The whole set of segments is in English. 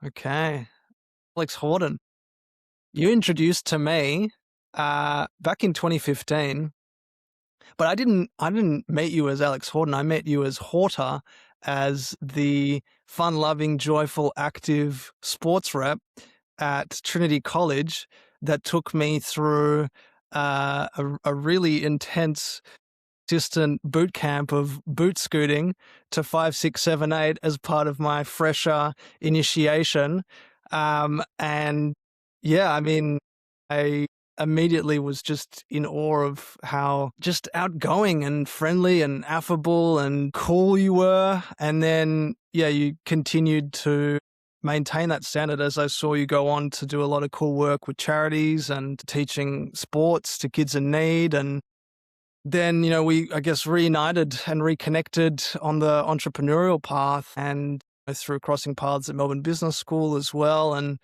Okay. Alex Horton, you introduced to me back in 2015, but I didn't meet you as Alex Horton. I met you as Horter, as the fun-loving, joyful, active sports rep at Trinity College that took me through a really intense distant boot camp of boot scooting to 5, 6, 7, 8 as part of my fresher initiation. And yeah, I mean, I immediately was just in awe of how just outgoing and friendly and affable and cool you were. And then, yeah, you continued to maintain that standard as I saw you go on to do a lot of cool work with charities and teaching sports to kids in need. And then, we, I guess, reunited and reconnected on the entrepreneurial path and through crossing paths at Melbourne Business School as well. And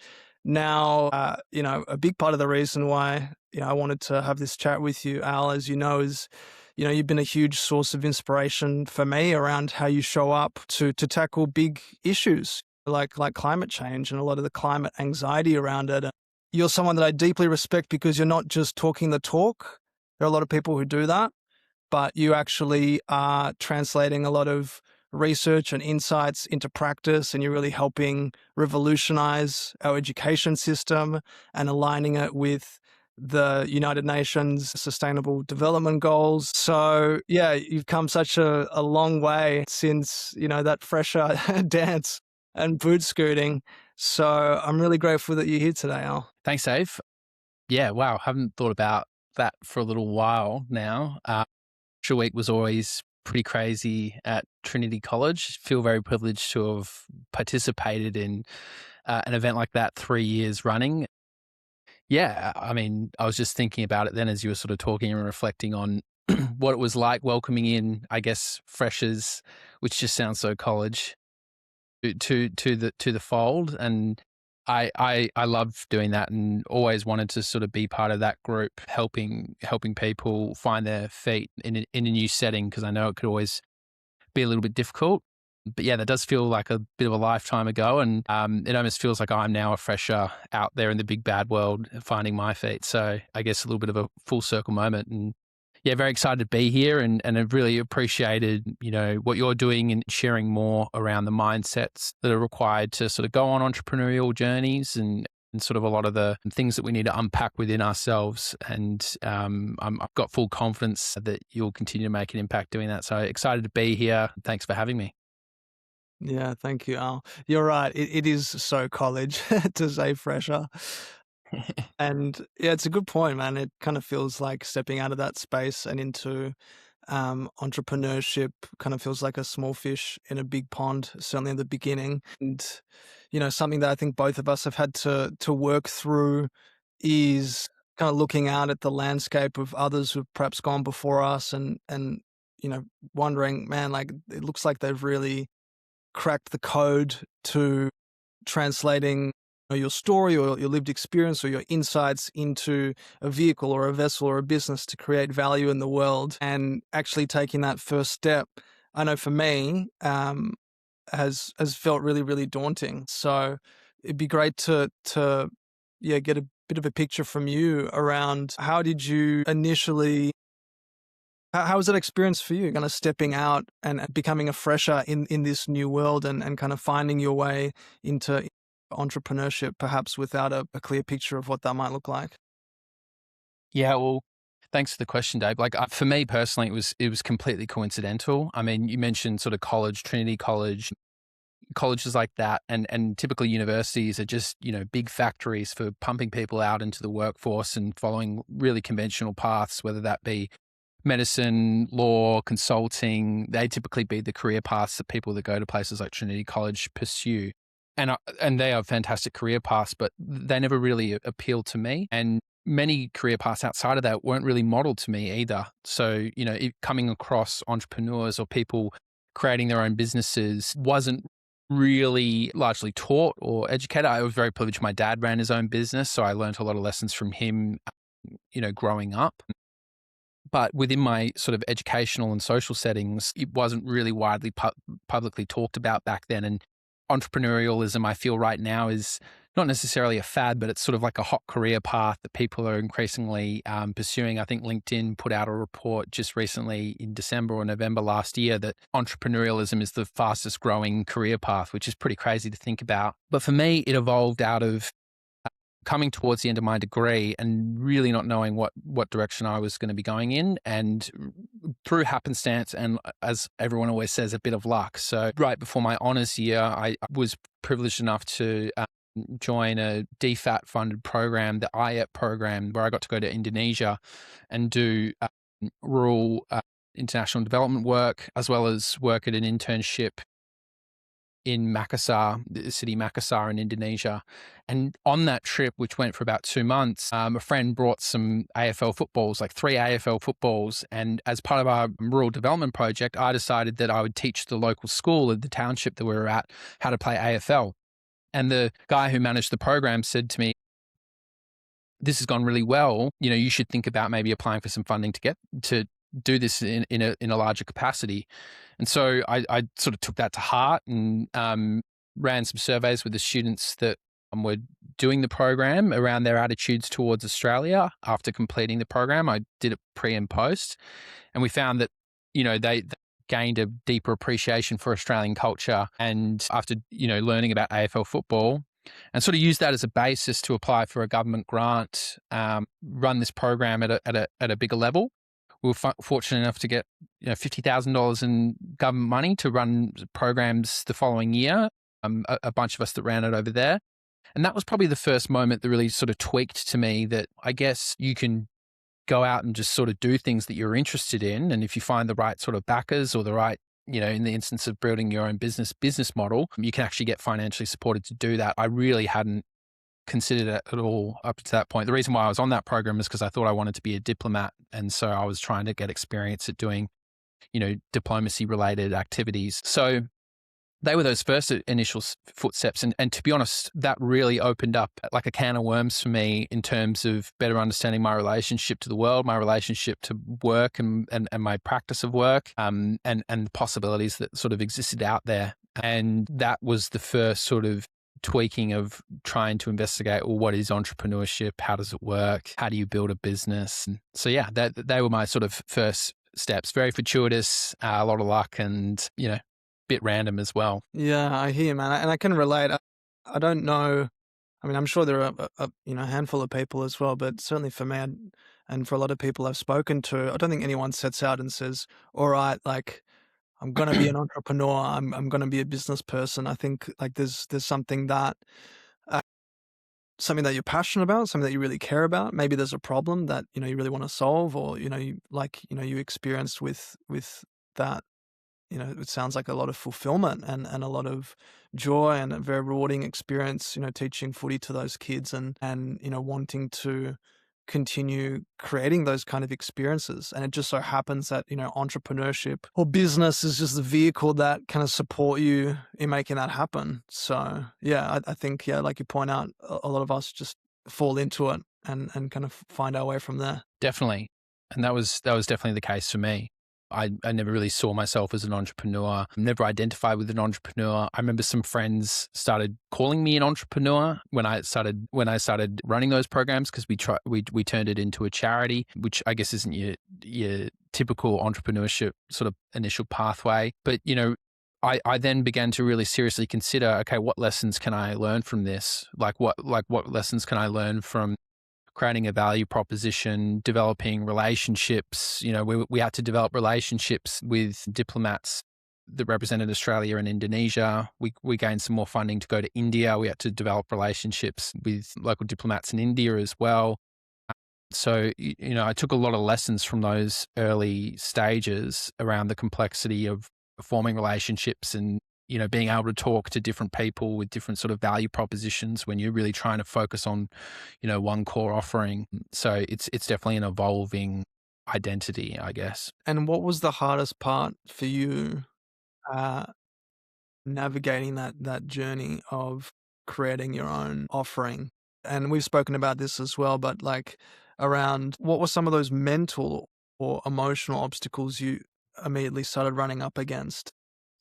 now, a big part of the reason why, I wanted to have this chat with you, Al, as you know, is, you've been a huge source of inspiration for me around how you show up to tackle big issues like climate change and a lot of the climate anxiety around it. You're someone that I deeply respect because you're not just talking the talk. There are a lot of people who do that, but you actually are translating a lot of research and insights into practice, and you're really helping revolutionize our education system and aligning it with the United Nations Sustainable Development Goals. So yeah, you've come such a long way since, that fresher dance and boot scooting. So I'm really grateful that you're here today, Al. Thanks, Dave. Yeah, wow. Haven't thought about that for a little while now. Week was always pretty crazy at Trinity College. Feel very privileged to have participated in an event like that 3 years running. Yeah, I mean, I was just thinking about it then as you were sort of talking and reflecting on what it was like welcoming in, I guess, freshers, which just sounds so college, to the fold. And I love doing that and always wanted to sort of be part of that group, helping people find their feet in a new setting, because I know it could always be a little bit difficult. But yeah, that does feel like a bit of a lifetime ago, and it almost feels like I'm now a fresher out there in the big bad world finding my feet. So I guess a little bit of a full circle moment. And yeah, very excited to be here, and I've really appreciated, what you're doing and sharing more around the mindsets that are required to sort of go on entrepreneurial journeys, and sort of a lot of the things that we need to unpack within ourselves. And I've got full confidence that you'll continue to make an impact doing that. So excited to be here. Thanks for having me. Yeah, thank you, Al. You're right. It is so college to say fresher. And yeah, it's a good point, man. It kind of feels like stepping out of that space and into entrepreneurship kind of feels like a small fish in a big pond, certainly in the beginning. And, something that I think both of us have had to work through is kind of looking out at the landscape of others who've perhaps gone before us and, wondering, man, like it looks like they've really cracked the code to translating your story or your lived experience or your insights into a vehicle or a vessel or a business to create value in the world, and actually taking that first step. I know for me, has felt really, really daunting. So it'd be great to get a bit of a picture from you around how did you initially how was that experience for you, kind of stepping out and becoming a fresher in this new world and kind of finding your way into entrepreneurship, perhaps without a clear picture of what that might look like? Yeah, well, thanks for the question, Dave. Like for me personally, it was completely coincidental. I mean, you mentioned sort of college, Trinity College, colleges like that, and typically universities are just big factories for pumping people out into the workforce and following really conventional paths, whether that be medicine, law, consulting. They typically be the career paths that people that go to places like Trinity College pursue. And they are fantastic career paths, but they never really appealed to me. And many career paths outside of that weren't really modeled to me either. So, coming across entrepreneurs or people creating their own businesses wasn't really largely taught or educated. I was very privileged. My dad ran his own business, so I learned a lot of lessons from him, growing up. But within my sort of educational and social settings, it wasn't really widely publicly talked about back then. And entrepreneurialism, I feel right now, is not necessarily a fad, but it's sort of like a hot career path that people are increasingly pursuing. I think LinkedIn put out a report just recently in December or November last year that entrepreneurialism is the fastest growing career path, which is pretty crazy to think about. But for me, it evolved out of coming towards the end of my degree and really not knowing what direction I was going to be going in, and through happenstance and, as everyone always says, a bit of luck. So right before my honours year, I was privileged enough to join a DFAT funded program, the IEP program, where I got to go to Indonesia and do rural international development work, as well as work at an internship in Makassar, the city Makassar in Indonesia. And on that trip, which went for about 2 months, a friend brought some AFL footballs, like 3 AFL footballs. And as part of our rural development project, I decided that I would teach the local school in the township that we were at how to play AFL. And the guy who managed the program said to me, "This has gone really well. You should think about maybe applying for some funding to get to do this in a larger capacity." And so I sort of took that to heart and ran some surveys with the students that were doing the program around their attitudes towards Australia after completing the program. I did it pre and post, and we found that they gained a deeper appreciation for Australian culture, and after learning about AFL football, and sort of use that as a basis to apply for a government grant, run this program at a bigger level. We were fortunate enough to get $50,000 in government money to run programs the following year. A bunch of us that ran it over there. And that was probably the first moment that really sort of tweaked to me that I guess you can go out and just sort of do things that you're interested in. And if you find the right sort of backers or the right, in the instance of building your own business model, you can actually get financially supported to do that. I really hadn't considered it at all up to that point. The reason why I was on that program is because I thought I wanted to be a diplomat. And so I was trying to get experience at doing, diplomacy related activities. So they were those first initial footsteps. And to be honest, that really opened up like a can of worms for me in terms of better understanding my relationship to the world, my relationship to work and my practice of work, and the possibilities that sort of existed out there. And that was the first sort of tweaking of trying to investigate, well, what is entrepreneurship? How does it work? How do you build a business? And so, yeah, they were my sort of first steps. Very fortuitous, a lot of luck, and, bit random as well. Yeah, I hear you, man. And I can relate. I don't know. I mean, I'm sure there are a handful of people as well, but certainly for me and for a lot of people I've spoken to, I don't think anyone sets out and says, all right, like, I'm going to be an entrepreneur. I'm going to be a business person. I think like there's something that something that you're passionate about, something that you really care about. Maybe there's a problem that you really want to solve, or you experienced with that. It sounds like a lot of fulfillment and a lot of joy and a very rewarding experience. Teaching footy to those kids and wanting to continue creating those kind of experiences. And it just so happens that entrepreneurship or business is just the vehicle that kind of support you in making that happen. So yeah, I think like you point out, a lot of us just fall into it and kind of find our way from there. Definitely. And that was definitely the case for me. I never really saw myself as an entrepreneur, never identified with an entrepreneur. I remember some friends started calling me an entrepreneur when I started running those programs, because we turned it into a charity, which I guess isn't your typical entrepreneurship sort of initial pathway. But, I then began to really seriously consider, okay, what lessons can I learn from this? Like what lessons can I learn from creating a value proposition, developing relationships? We had to develop relationships with diplomats that represented Australia and Indonesia. We gained some more funding to go to India. We had to develop relationships with local diplomats in India as well. So, I took a lot of lessons from those early stages around the complexity of forming relationships and being able to talk to different people with different sort of value propositions when you're really trying to focus on, one core offering. So it's definitely an evolving identity, I guess. And what was the hardest part for you navigating that journey of creating your own offering? And we've spoken about this as well, but like around what were some of those mental or emotional obstacles you immediately started running up against?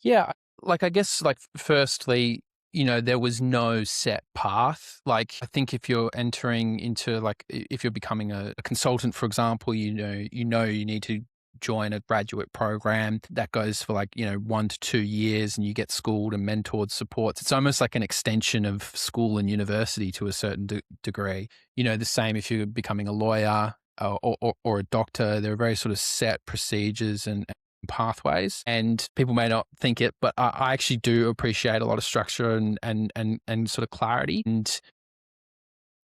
Yeah. Like, I guess, like, firstly, there was no set path. Like, I think if you're entering into, like, if you're becoming a consultant, for example, you need to join a graduate program that goes for 1 to 2 years, and you get schooled and mentored supports. It's almost like an extension of school and university to a certain degree. The same if you're becoming a lawyer or a doctor. There are very sort of set procedures and pathways, and people may not think it, but I actually do appreciate a lot of structure and sort of clarity. And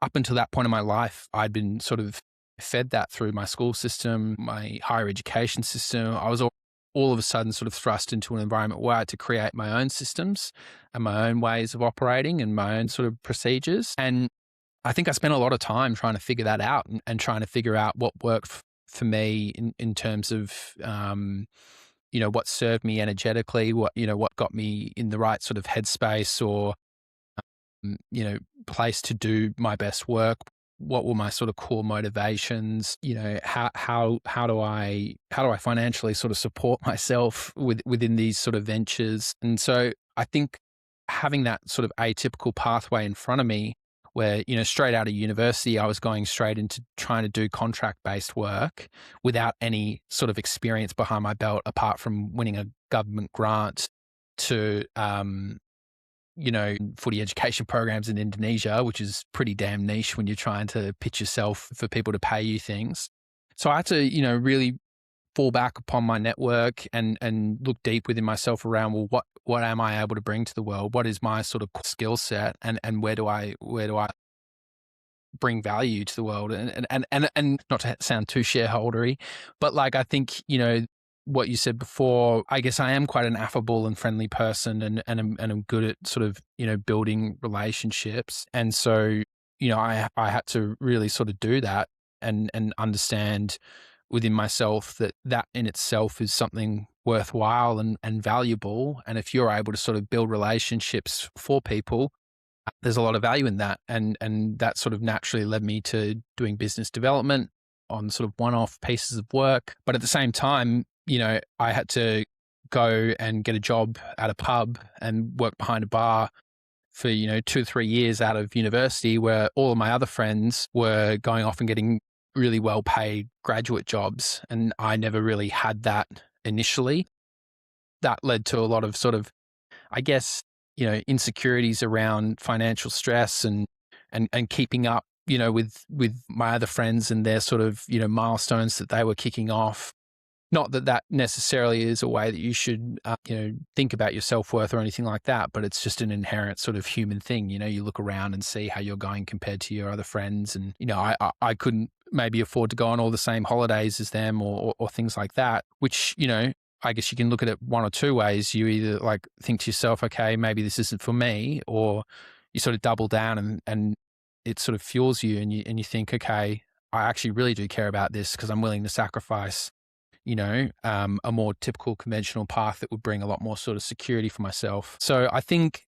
up until that point in my life, I'd been sort of fed that through my school system, my higher education system. I was all of a sudden sort of thrust into an environment where I had to create my own systems and my own ways of operating and my own sort of procedures. And I think I spent a lot of time trying to figure that out and trying to figure out what worked for me in terms of, what served me energetically, what got me in the right sort of headspace or, place to do my best work. What were my sort of core motivations? How do I financially sort of support myself within these sort of ventures? And so I think having that sort of atypical pathway in front of me, where, straight out of university, I was going straight into trying to do contract-based work without any sort of experience behind my belt, apart from winning a government grant to, footy education programs in Indonesia, which is pretty damn niche when you're trying to pitch yourself for people to pay you things. So I had to, really fall back upon my network and look deep within myself around, well, what am I able to bring to the world? What is my sort of skill set, and where do I bring value to the world? And not to sound too shareholdery, but I think, what you said before, I guess I am quite an affable and friendly person, and I'm good at sort of, building relationships. And so, I had to really sort of do that and understand within myself that in itself is something worthwhile and valuable. And if you're able to sort of build relationships for people, there's a lot of value in that. And that sort of naturally led me to doing business development on sort of one-off pieces of work. But at the same time, I had to go and get a job at a pub and work behind a bar for, 2 or 3 years out of university, where all of my other friends were going off and getting really well paid graduate jobs. And I never really had that initially. That led to a lot of sort of, I guess, insecurities around financial stress and keeping up, with my other friends and their sort of, milestones that they were kicking off. Not that necessarily is a way that you should, think about your self-worth or anything like that, but it's just an inherent sort of human thing. You look around and see how you're going compared to your other friends. And, I couldn't maybe afford to go on all the same holidays as them or things like that, which, I guess you can look at it one or two ways. You either think to yourself, okay, maybe this isn't for me, or you sort of double down and it sort of fuels you and you think, okay, I actually really do care about this because I'm willing to sacrifice a more typical conventional path that would bring a lot more sort of security for myself. So I think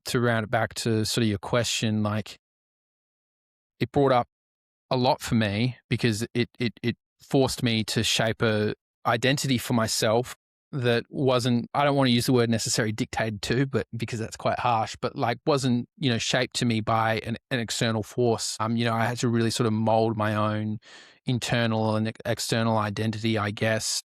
to round it back to sort of your question, it brought up a lot for me because it forced me to shape a identity for myself that wasn't, I don't want to use the word necessarily dictated to, but because that's quite harsh, but wasn't, shaped to me by an external force. I had to really sort of mold my own internal and external identity, I guess,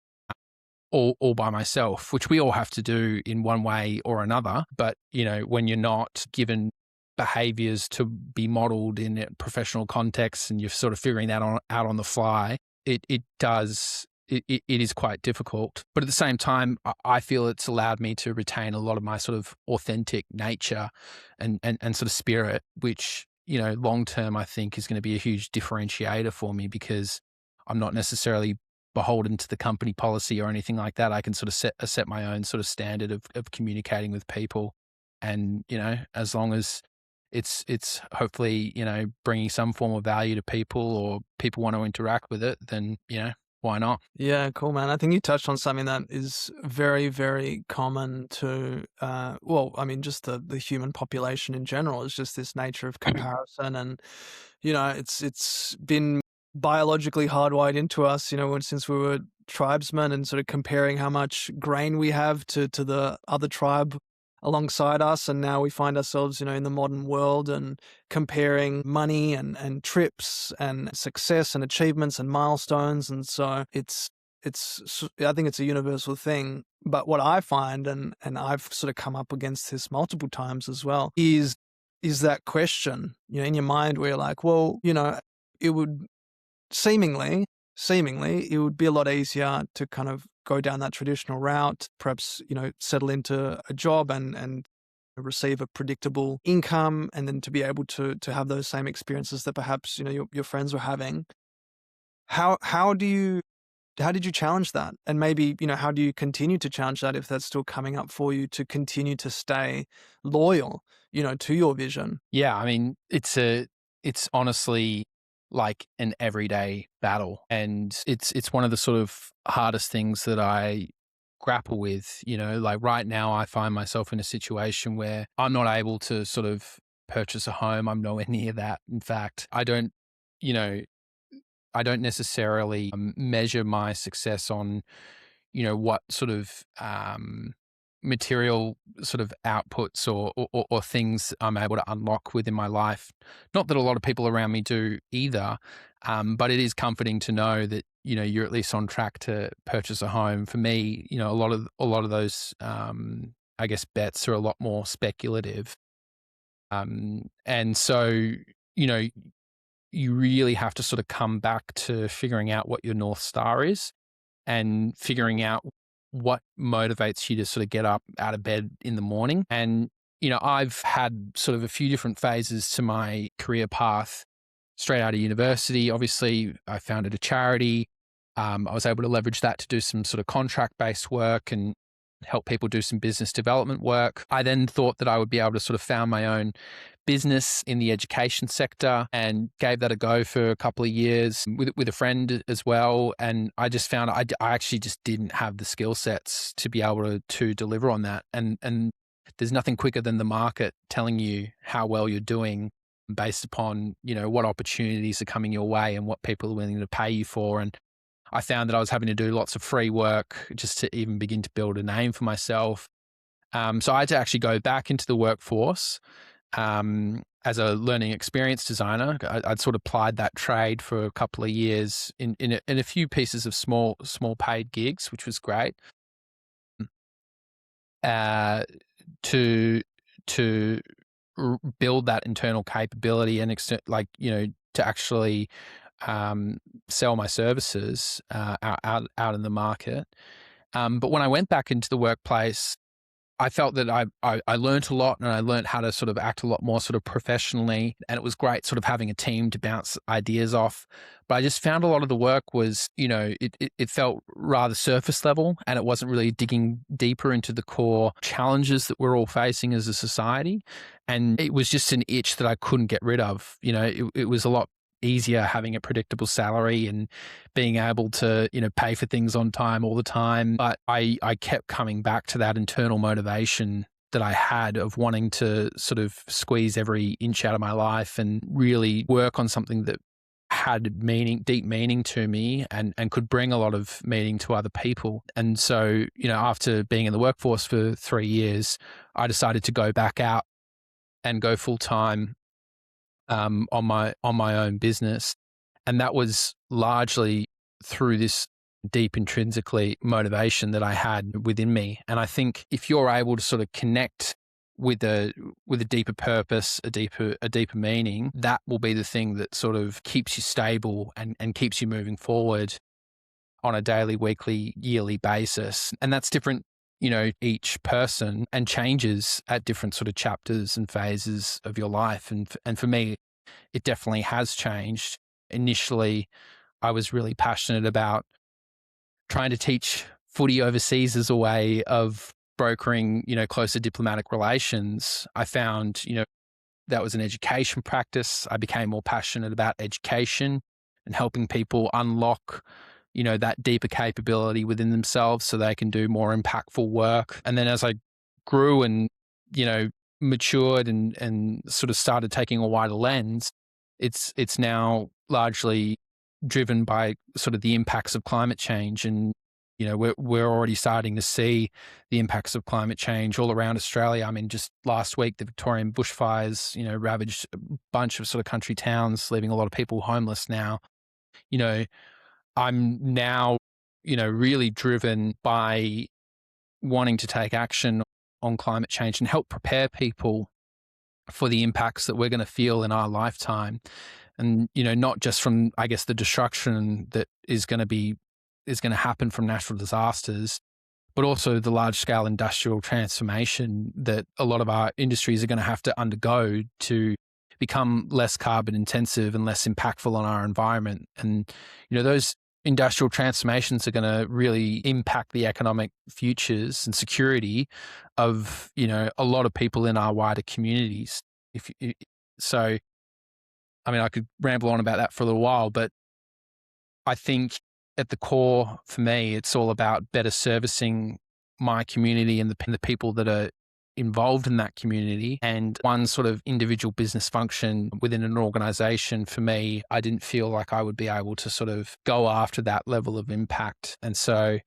all by myself, which we all have to do in one way or another. But, when you're not given behaviors to be modeled in a professional context and you're sort of figuring that out on the fly, it is quite difficult. But at the same time, I feel it's allowed me to retain a lot of my sort of authentic nature and sort of spirit, which, long term, I think is going to be a huge differentiator for me because I'm not necessarily beholden to the company policy or anything like that. I can sort of set my own sort of standard of communicating with people. And, as long as it's hopefully, bringing some form of value to people or people want to interact with it, then, why not? Yeah, cool, man. I think you touched on something that is very, very common to, just the human population in general. Is just this nature of comparison, and it's been biologically hardwired into us, since we were tribesmen, and sort of comparing how much grain we have to the other tribe alongside us, and now we find ourselves, in the modern world and comparing money and trips and success and achievements and milestones. And so I think it's a universal thing. But what I find, and I've sort of come up against this multiple times as well, is that question, in your mind where you're like, well, it would seemingly, it would be a lot easier to kind of go down that traditional route, perhaps, settle into a job and receive a predictable income, and then to be able to have those same experiences that perhaps, your friends were having. How did you challenge that? And maybe, how do you continue to challenge that if that's still coming up for you, to continue to stay loyal, to your vision? Yeah, I mean, it's honestly like an everyday battle, and it's one of the sort of hardest things that I grapple with. Like right now, I find myself in a situation where I'm not able to sort of purchase a home. I'm nowhere near that. In fact, I don't necessarily measure my success on, what sort of material sort of outputs or things I'm able to unlock within my life. Not that a lot of people around me do either, but it is comforting to know that, you're at least on track to purchase a home. For me, a lot of those, I guess, bets are a lot more speculative. And so, you really have to sort of come back to figuring out what your North Star is and figuring out what motivates you to sort of get up out of bed in the morning. And, I've had sort of a few different phases to my career path. Straight out of university, obviously, I founded a charity. I was able to leverage that to do some sort of contract-based work and help people do some business development work. I then thought that I would be able to sort of found my own business in the education sector and gave that a go for a couple of years with a friend as well. And I just found I actually just didn't have the skill sets to be able to deliver on that. And there's nothing quicker than the market telling you how well you're doing based upon, what opportunities are coming your way and what people are willing to pay you for. And I found that I was having to do lots of free work just to even begin to build a name for myself. So I had to actually go back into the workforce as a learning experience designer. I'd sort of plied that trade for a couple of years in a few pieces of small paid gigs, which was great. To build that internal capability and to actually sell my services out in the market. But when I went back into the workplace, I felt that I learned a lot, and I learned how to sort of act a lot more sort of professionally. And it was great sort of having a team to bounce ideas off. But I just found a lot of the work was, it felt rather surface level, and it wasn't really digging deeper into the core challenges that we're all facing as a society. And it was just an itch that I couldn't get rid of. It was a lot easier having a predictable salary and being able to, pay for things on time all the time. But I kept coming back to that internal motivation that I had of wanting to sort of squeeze every inch out of my life and really work on something that had meaning, deep meaning to me, and could bring a lot of meaning to other people. And so, after being in the workforce for 3 years, I decided to go back out and go full time on my own business. And that was largely through this deep intrinsically motivation that I had within me. And I think if you're able to sort of connect with a deeper purpose, a deeper meaning, that will be the thing that sort of keeps you stable and keeps you moving forward on a daily, weekly, yearly basis. And that's different, each person, and changes at different sort of chapters and phases of your life. And for me, it definitely has changed. Initially, I was really passionate about trying to teach footy overseas as a way of brokering, closer diplomatic relations. I found, that was an education practice. I became more passionate about education and helping people unlock, that deeper capability within themselves so they can do more impactful work. And then as I grew and, matured and sort of started taking a wider lens, it's now largely driven by sort of the impacts of climate change and we're already starting to see the impacts of climate change all around Australia. I mean, just last week, the Victorian bushfires, ravaged a bunch of sort of country towns, leaving a lot of people homeless now. You know, I'm now, really driven by wanting to take action on climate change and help prepare people for the impacts that we're going to feel in our lifetime. And, not just from, I guess, the destruction that is going to happen from natural disasters, but also the large scale industrial transformation that a lot of our industries are going to have to undergo to become less carbon intensive and less impactful on our environment. And, those industrial transformations are going to really impact the economic futures and security of, a lot of people in our wider communities. So, I mean, I could ramble on about that for a little while, but I think at the core for me, it's all about better servicing my community and the people that are involved in that community. And one sort of individual business function within an organization, for me, I didn't feel like I would be able to sort of go after that level of impact. And so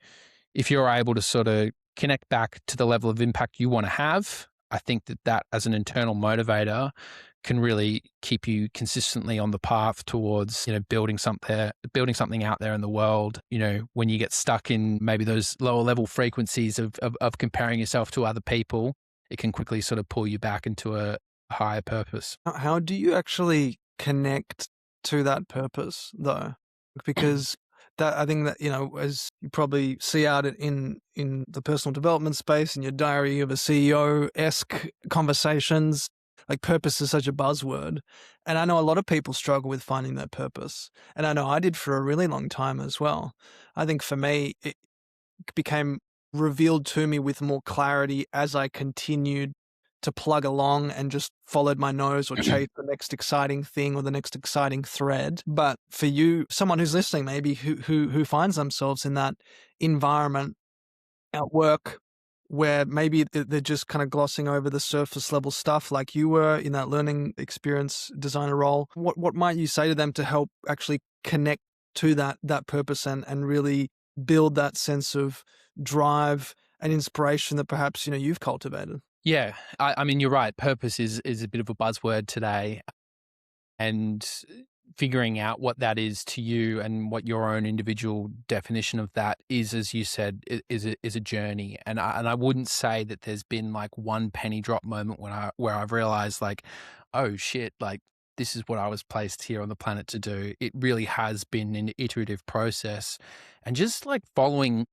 if you're able to sort of connect back to the level of impact you want to have, I think that as an internal motivator can really keep you consistently on the path towards, building something out there in the world. When you get stuck in maybe those lower level frequencies of comparing yourself to other people, it can quickly sort of pull you back into a higher purpose. How do you actually connect to that purpose, though? Because I think that, as you probably see out in the personal development space, in your diary of a CEO-esque conversations, like purpose is such a buzzword. And I know a lot of people struggle with finding their purpose. And I know I did for a really long time as well. I think for me, it became revealed to me with more clarity as I continued to plug along and just followed my nose or chased the next exciting thing or the next exciting thread. But for you, someone who's listening, maybe who finds themselves in that environment at work where maybe they're just kind of glossing over the surface level stuff like you were in that learning experience designer role, what might you say to them to help actually connect to that purpose and really build that sense of drive and inspiration that perhaps, you've cultivated? Yeah, I mean, you're right. Purpose is a bit of a buzzword today, and figuring out what that is to you and what your own individual definition of that is, as you said, is a journey. And I wouldn't say that there's been like one penny drop moment where I've realized like, oh shit, like this is what I was placed here on the planet to do. It really has been an iterative process, and just like following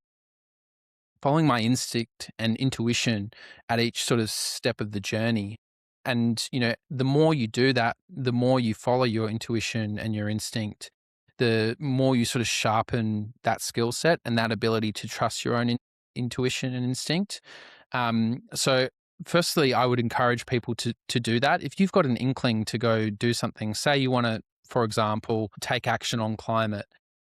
my instinct and intuition at each sort of step of the journey. And, the more you do that, the more you follow your intuition and your instinct, the more you sort of sharpen that skill set and that ability to trust your own intuition and instinct. So firstly, I would encourage people to do that. If you've got an inkling to go do something, say you want to, for example, take action on climate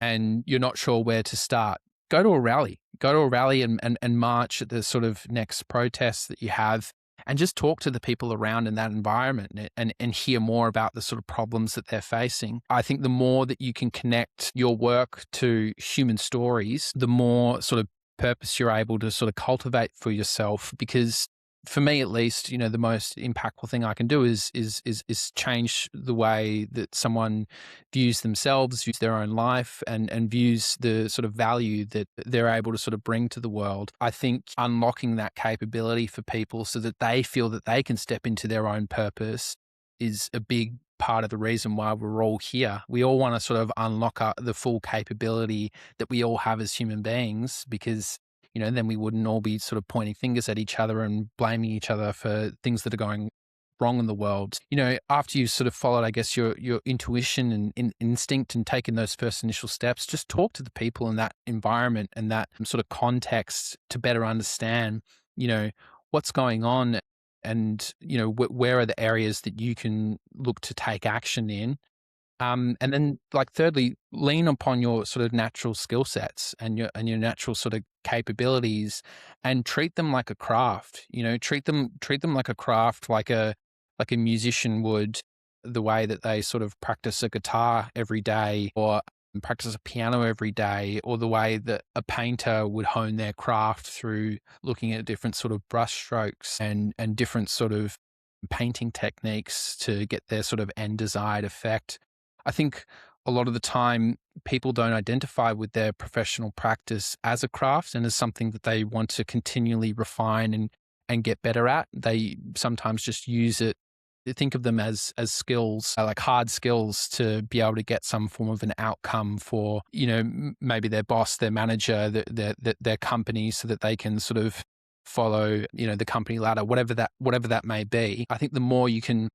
and you're not sure where to start, go to a rally and march at the sort of next protest that you have, and just talk to the people around in that environment and hear more about the sort of problems that they're facing. I think the more that you can connect your work to human stories, the more sort of purpose you're able to sort of cultivate for yourself. Because for me, at least, the most impactful thing I can do is change the way that someone views themselves, views their own life, and views the sort of value that they're able to sort of bring to the world. I think unlocking that capability for people so that they feel that they can step into their own purpose is a big part of the reason why we're all here. We all want to sort of unlock the full capability that we all have as human beings, because then we wouldn't all be sort of pointing fingers at each other and blaming each other for things that are going wrong in the world. After you've sort of followed, I guess, your intuition and instinct and taken those first initial steps, just talk to the people in that environment and that sort of context to better understand, what's going on and, where are the areas that you can look to take action in. And then, like, thirdly, lean upon your sort of natural skill sets and your natural sort of capabilities, and treat them like a craft. Treat them like a craft, like a musician would, the way that they sort of practice a guitar every day, or practice a piano every day, or the way that a painter would hone their craft through looking at different sort of brush strokes and different sort of painting techniques to get their sort of end desired effect. I think a lot of the time people don't identify with their professional practice as a craft and as something that they want to continually refine and get better at. They sometimes just use it, they think of them as skills, like hard skills to be able to get some form of an outcome for, maybe their boss, their manager, their company, so that they can sort of follow, the company ladder, whatever that may be. I think the more you can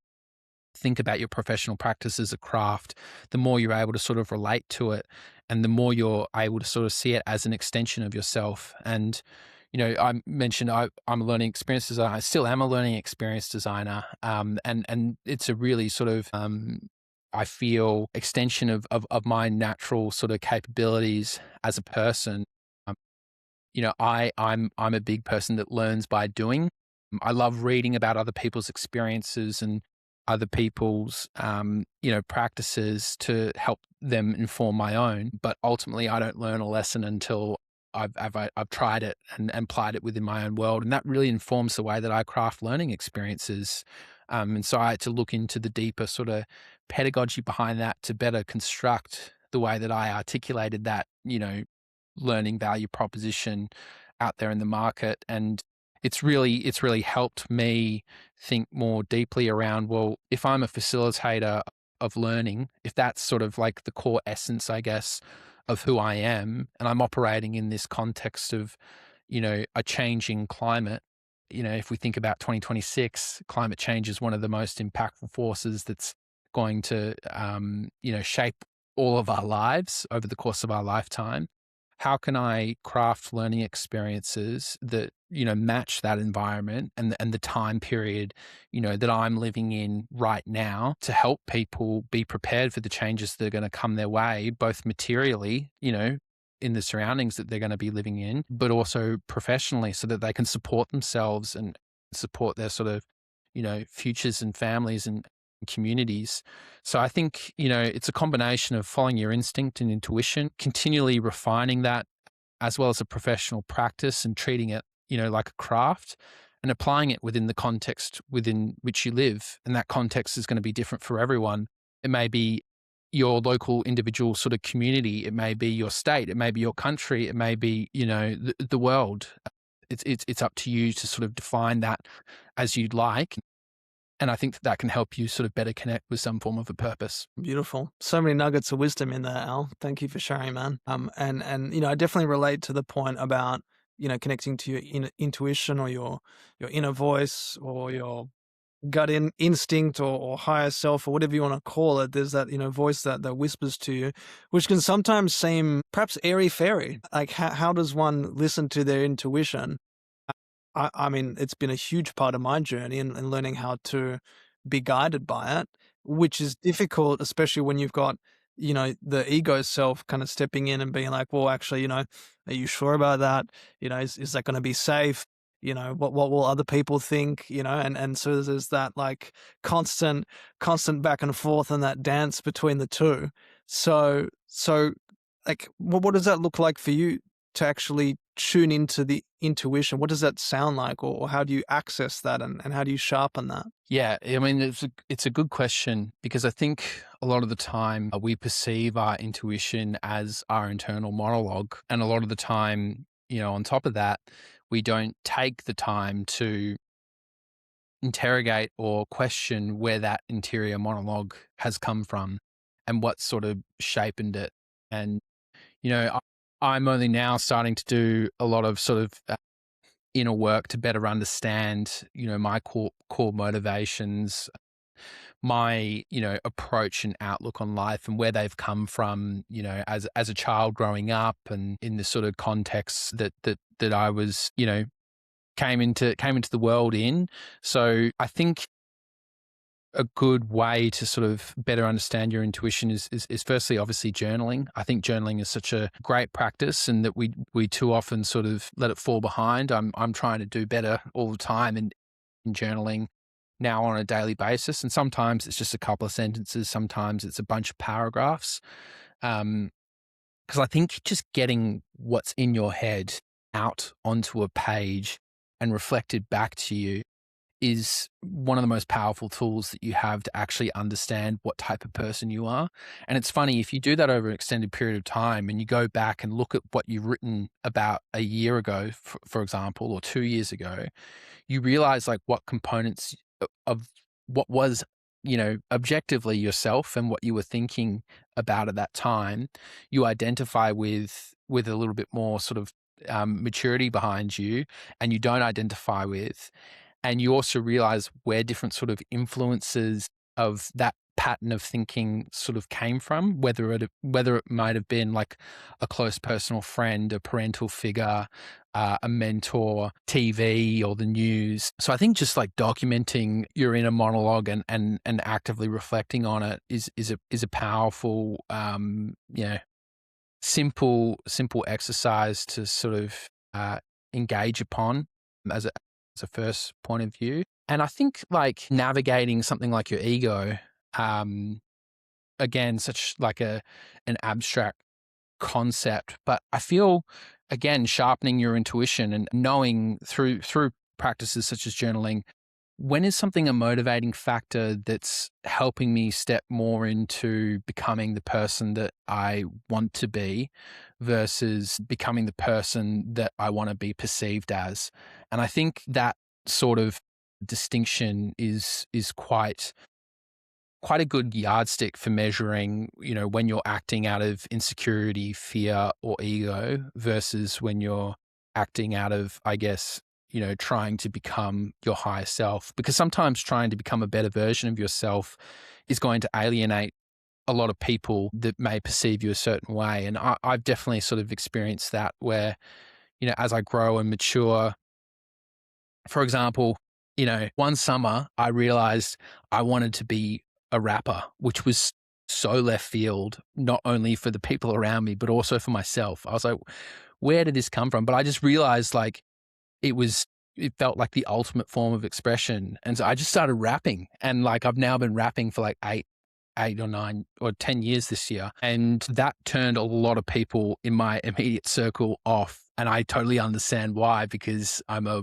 think about your professional practice as a craft, the more you're able to sort of relate to it, and the more you're able to sort of see it as an extension of yourself. And I mentioned I'm a learning experience designer. I still am a learning experience designer, and it's a really sort of I feel extension of my natural sort of capabilities as a person. Um, I'm a big person that learns by doing. I love reading about other people's experiences and other people's, practices to help them inform my own. But ultimately, I don't learn a lesson until I've tried it and applied it within my own world, and that really informs the way that I craft learning experiences. And so I had to look into the deeper sort of pedagogy behind that to better construct the way that I articulated that, learning value proposition out there in the market. And it's really helped me think more deeply around, well, if I'm a facilitator of learning, if that's sort of like the core essence, I guess, of who I am, and I'm operating in this context of, a changing climate. If we think about 2026, climate change is one of the most impactful forces that's going to, shape all of our lives over the course of our lifetime. How can I craft learning experiences that, match that environment and the time period, that I'm living in right now, to help people be prepared for the changes that are going to come their way, both materially, in the surroundings that they're going to be living in, but also professionally, so that they can support themselves and support their sort of, futures and families and communities. So I think, it's a combination of following your instinct and intuition, continually refining that, as well as a professional practice, and treating it, like a craft, and applying it within the context within which you live. And that context is going to be different for everyone. It may be your local individual sort of community. It may be your state. It may be your country. It may be, the world. It's up to you to sort of define that as you'd like. And I think that can help you sort of better connect with some form of a purpose. Beautiful. So many nuggets of wisdom in there, Al. Thank you for sharing, man. And I definitely relate to the point about connecting to your intuition, or your inner voice, or your gut instinct, or higher self, or whatever you want to call it. There's that voice that whispers to you, which can sometimes seem perhaps airy fairy. Like how does one listen to their intuition? I mean, it's been a huge part of my journey in learning how to be guided by it, which is difficult, especially when you've got, the ego self kind of stepping in and being like, well, actually, are you sure about that? Is that going to be safe? What will other people think? And so there's that like constant back and forth, and that dance between the two. So like, what does that look like for you to actually tune into the intuition? What does that sound like, or how do you access that, and how do you sharpen that? Yeah, I mean, it's a good question, because I think a lot of the time we perceive our intuition as our internal monologue. And a lot of the time, on top of that, we don't take the time to interrogate or question where that interior monologue has come from and what sort of shaped it. And, I'm only now starting to do a lot of sort of inner work to better understand, my core motivations, my, approach and outlook on life, and where they've come from, as a child growing up, and in the sort of context that I was, came into the world in. So I think a good way to sort of better understand your intuition is firstly, obviously, journaling. I think journaling is such a great practice, and that we too often sort of let it fall behind. I'm trying to do better all the time in journaling now on a daily basis. And sometimes it's just a couple of sentences. Sometimes it's a bunch of paragraphs. Because I think just getting what's in your head out onto a page and reflected back to you is one of the most powerful tools that you have to actually understand what type of person you are. And it's funny, if you do that over an extended period of time and you go back and look at what you've written about a year ago, for example, or 2 years ago, you realize like what components of what was, objectively yourself and what you were thinking about at that time, you identify with a little bit more sort of maturity behind you, and you don't identify with. And you also realize where different sort of influences of that pattern of thinking sort of came from, whether it might have been like a close personal friend, a parental figure, a mentor, TV, or the news. So I think just like documenting your inner monologue and actively reflecting on it is a powerful, simple exercise to sort of engage upon as a first point of view. And I think like navigating something like your ego, again, such like an abstract concept, but I feel, again, sharpening your intuition and knowing through practices such as journaling, when is something a motivating factor that's helping me step more into becoming the person that I want to be versus becoming the person that I want to be perceived as. And I think that sort of distinction is quite a good yardstick for measuring, when you're acting out of insecurity, fear, or ego versus when you're acting out of, I guess, trying to become your higher self. Because sometimes trying to become a better version of yourself is going to alienate a lot of people that may perceive you a certain way. And I've definitely sort of experienced that where, as I grow and mature, for example, one summer I realized I wanted to be a rapper, which was so left field, not only for the people around me, but also for myself. I was like, where did this come from? But I just realized like it felt like the ultimate form of expression. And so I just started rapping, and like I've now been rapping for like eight or 9 or 10 years this year. And that turned a lot of people in my immediate circle off. And I totally understand why, because I'm a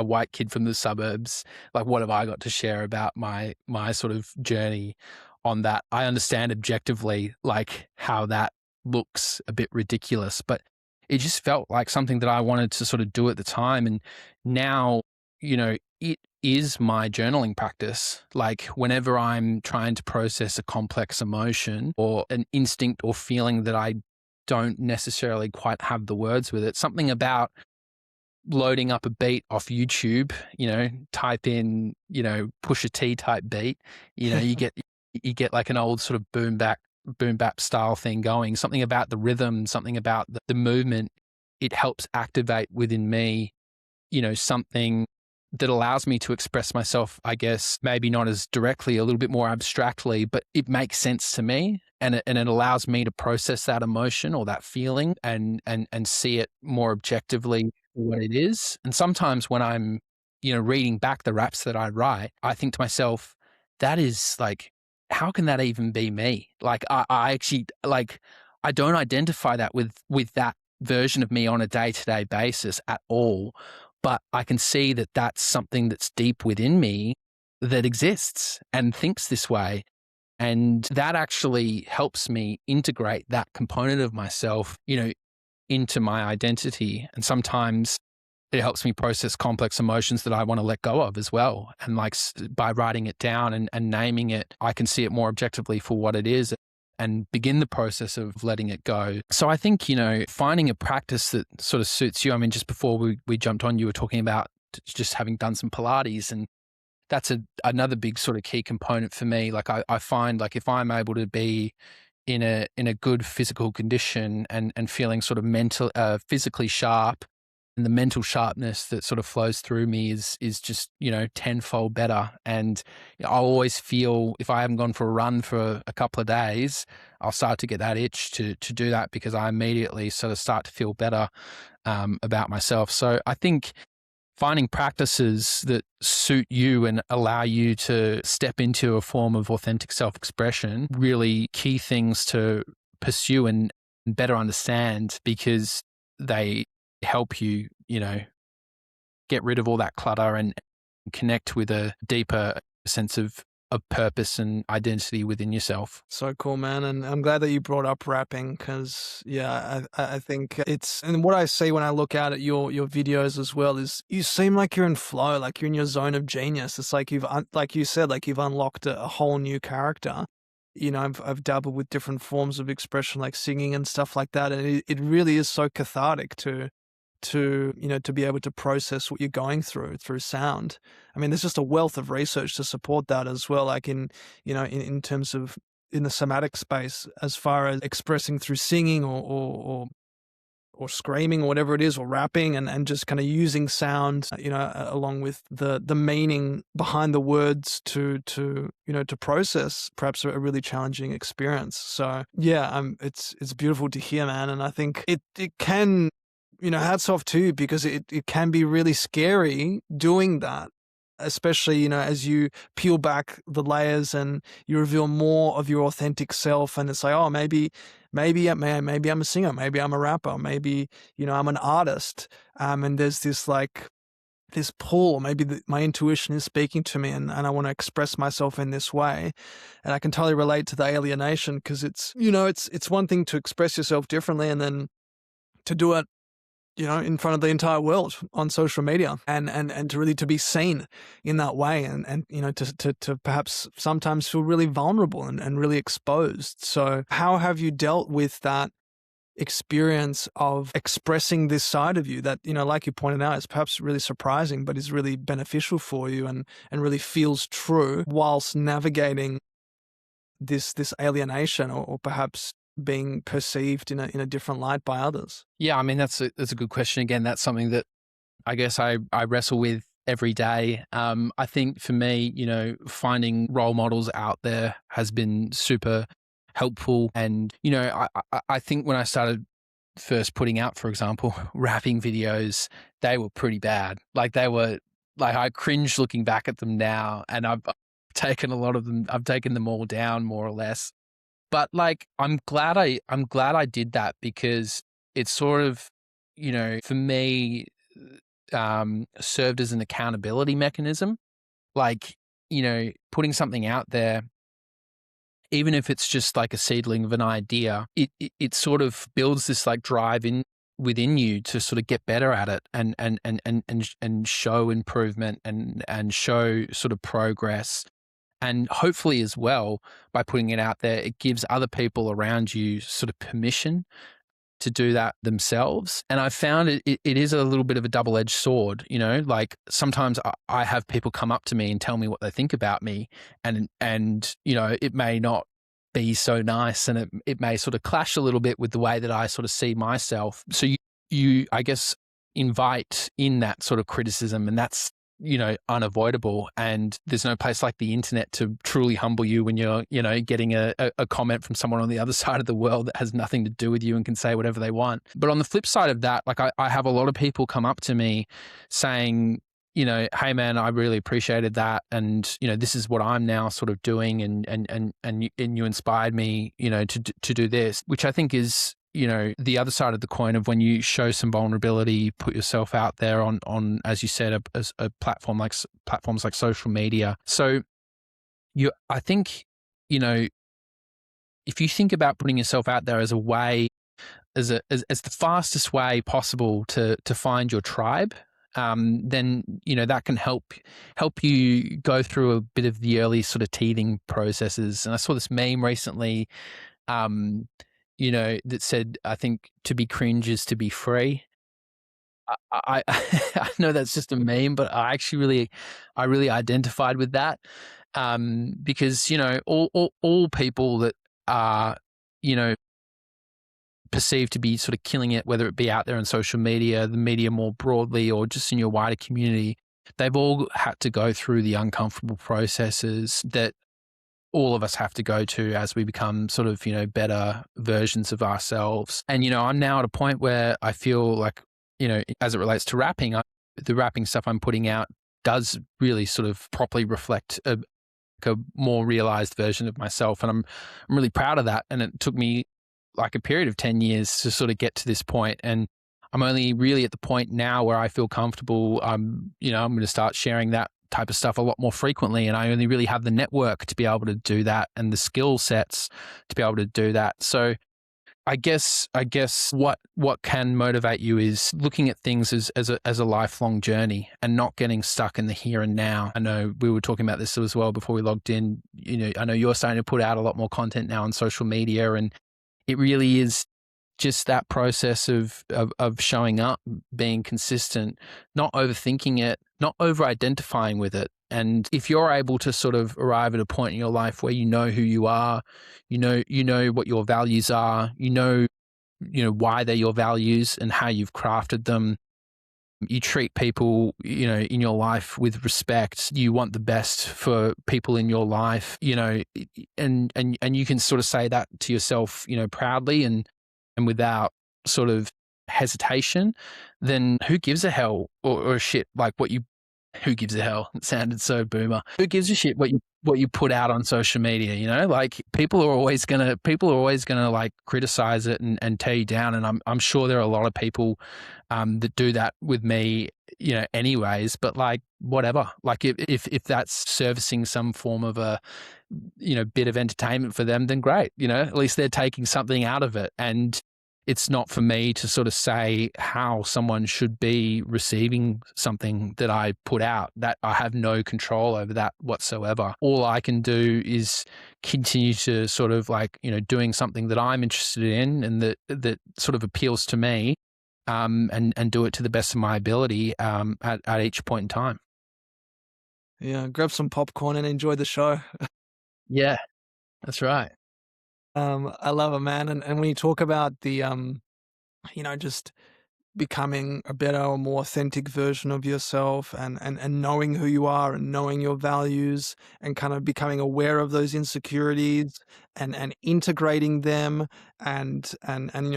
white kid from the suburbs. Like, what have I got to share about my sort of journey on that? I understand objectively like how that looks a bit ridiculous, but it just felt like something that I wanted to sort of do at the time. And now, it is my journaling practice. Like whenever I'm trying to process a complex emotion or an instinct or feeling that I don't necessarily quite have the words with it, something about loading up a beat off YouTube, type in, Pusha T type beat, you get like an old sort of boom bap style thing going, something about the rhythm, something about the movement. It helps activate within me, something that allows me to express myself, I guess, maybe not as directly, a little bit more abstractly, but it makes sense to me. And it allows me to process that emotion or that feeling and see it more objectively for what it is. And sometimes when I'm, reading back the raps that I write, I think to myself, that is like, how can that even be me? Like I actually like, I don't identify that with that version of me on a day-to-day basis at all. But I can see that that's something that's deep within me that exists and thinks this way. And that actually helps me integrate that component of myself, into my identity. And sometimes it helps me process complex emotions that I want to let go of as well. And like by writing it down and naming it, I can see it more objectively for what it is and begin the process of letting it go. So I think, finding a practice that sort of suits you. I mean, just before we jumped on, you were talking about just having done some Pilates, and that's another big sort of key component for me. Like I find like if I'm able to be in a good physical condition and feeling sort of physically sharp, and the mental sharpness that sort of flows through me is just, tenfold better. And I'll always feel, if I haven't gone for a run for a couple of days, I'll start to get that itch to do that, because I immediately sort of start to feel better about myself. So I think finding practices that suit you and allow you to step into a form of authentic self-expression, really key things to pursue. And better understand, because they help you, get rid of all that clutter and connect with a deeper sense of purpose and identity within yourself. So cool, man. And I'm glad that you brought up rapping because, yeah, I think it's, and what I see when I look out at your videos as well is you seem like you're in flow, like you're in your zone of genius. It's like like you said, like you've unlocked a whole new character. I've dabbled with different forms of expression like singing and stuff like that. And it really is so cathartic to be able to process what you're going through sound. I mean, there's just a wealth of research to support that as well, like in terms of in the somatic space, as far as expressing through singing or screaming or whatever it is, or rapping, and just kind of using sound, along with the meaning behind the words to process perhaps a really challenging experience. So yeah, it's beautiful to hear, man. And I think it can, hats off to you, because it can be really scary doing that, especially, as you peel back the layers and you reveal more of your authentic self. And it's like, oh, maybe I'm a singer, maybe I'm a rapper, maybe, I'm an artist. And there's this pull, maybe my intuition is speaking to me and I want to express myself in this way. And I can totally relate to the alienation, because it's one thing to express yourself differently and then to do it in front of the entire world on social media and to really to be seen in that way and to perhaps sometimes feel really vulnerable and really exposed. So how have you dealt with that experience of expressing this side of you that, like you pointed out, is perhaps really surprising, but is really beneficial for you and really feels true, whilst navigating this alienation or perhaps being perceived in a different light by others? Yeah, I mean, that's a good question. Again, that's something that I guess I wrestle with every day. I think for me, finding role models out there has been super helpful. And, I think when I started first putting out, for example, rapping videos, they were pretty bad. Like I cringe looking back at them now, and I've taken a lot of them. I've taken them all down more or less. But I'm glad I did that, because it sort of, for me, served as an accountability mechanism. Putting something out there, even if it's just like a seedling of an idea, it sort of builds this drive within you to sort of get better at it and show improvement and show sort of progress. And hopefully as well, by putting it out there, it gives other people around you sort of permission to do that themselves. And I found it is a little bit of a double-edged sword, sometimes I have people come up to me and tell me what they think about me, and it may not be so nice, and it may sort of clash a little bit with the way that I sort of see myself. So you I guess, invite in that sort of criticism, and that's unavoidable. And there's no place like the internet to truly humble you when you're, getting a comment from someone on the other side of the world that has nothing to do with you and can say whatever they want. But on the flip side of that, I have a lot of people come up to me saying, hey man, I really appreciated that. And, this is what I'm now sort of doing. And you inspired me, to do this, which I think is, the other side of the coin of when you show some vulnerability, put yourself out there on as you said, a platform platforms like social media. So I think, if you think about putting yourself out there as a way, as the fastest way possible to find your tribe, then, that can help you go through a bit of the early sort of teething processes. And I saw this meme recently, that said, I think to be cringe is to be free. I I know that's just a meme, but I really identified with that, because all people that are perceived to be sort of killing it, whether it be out there on social media, the media more broadly, or just in your wider community, they've all had to go through the uncomfortable processes that all of us have to go to as we become sort of, better versions of ourselves. And, I'm now at a point where I feel like, as it relates to rapping, the rapping stuff I'm putting out does really sort of properly reflect a more realized version of myself. And I'm really proud of that. And it took me like a period of 10 years to sort of get to this point. And I'm only really at the point now where I feel comfortable. I'm going to start sharing that type of stuff a lot more frequently. And I only really have the network to be able to do that and the skill sets to be able to do that. So I guess what can motivate you is looking at things as a lifelong journey and not getting stuck in the here and now. I know we were talking about this as well before we logged in. I know you're starting to put out a lot more content now on social media, and it really is just that process of showing up, being consistent, not overthinking it, not over-identifying with it. And if you're able to sort of arrive at a point in your life where you know who you are, you know what your values are, you know why they're your values and how you've crafted them. You treat people, in your life with respect. You want the best for people in your life, and you can sort of say that to yourself, proudly and without sort of hesitation. Then who gives a hell or a shit like who gives a hell? It sounded so boomer. Who gives a shit what you put out on social media? Like people are always gonna like criticize it and tear you down. And I'm sure there are a lot of people that do that with me, anyways. But like whatever. Like if that's servicing some form of a bit of entertainment for them, then great. At least they're taking something out of it. And it's not for me to sort of say how someone should be receiving something that I put out. That I have no control over that whatsoever. All I can do is continue to sort of like, doing something that I'm interested in and that sort of appeals to me, and do it to the best of my ability at each point in time. Yeah, grab some popcorn and enjoy the show. Yeah, that's right. I love it, man. And when you talk about the, just becoming a better or more authentic version of yourself and knowing who you are and knowing your values and kind of becoming aware of those insecurities and integrating them and